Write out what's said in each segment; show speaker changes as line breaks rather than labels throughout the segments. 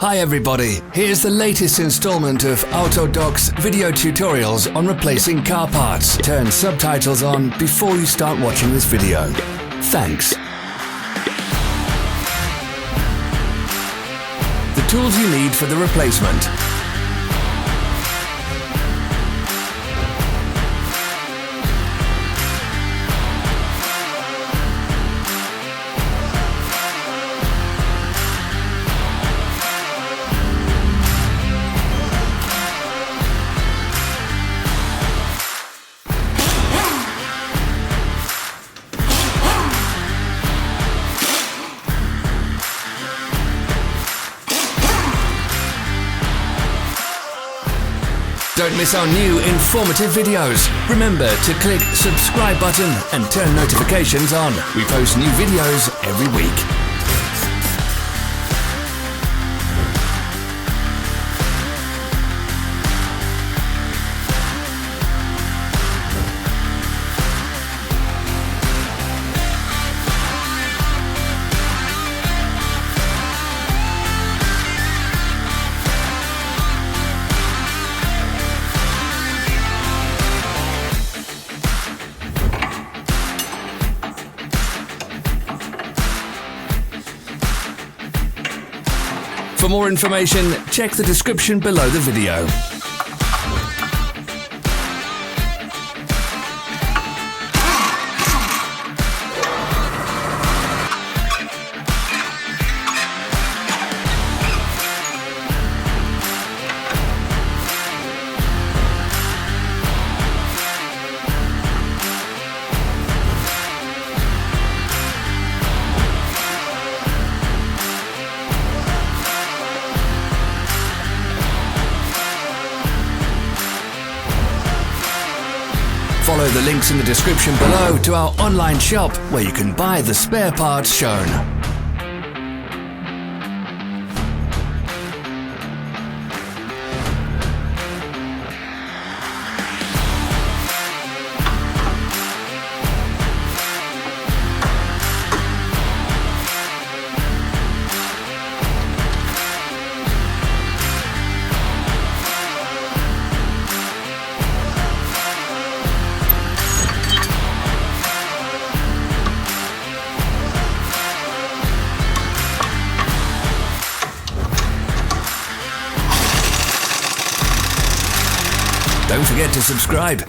Hi everybody, here's the latest installment of Autodoc's video tutorials on replacing car parts. Turn subtitles on before you start watching this video. Thanks. The tools you need for the replacement. Don't miss our new informative videos. Remember to click subscribe button and turn notifications on. We post new videos every week. For more information, check the description below the video. Follow the links in the description below to our online shop where you can buy the spare parts shown. Don't forget to subscribe.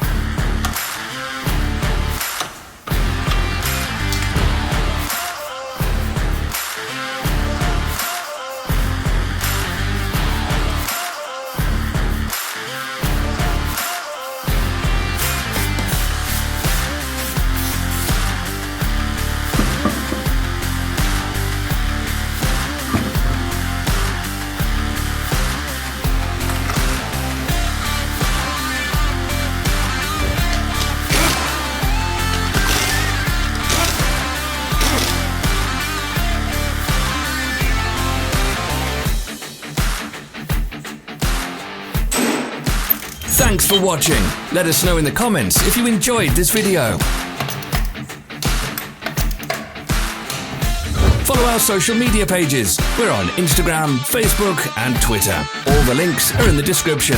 Thanks for watching. Let us know in the comments if you enjoyed this video. Follow our social media pages. We're on Instagram, Facebook and Twitter. All the links are in the description.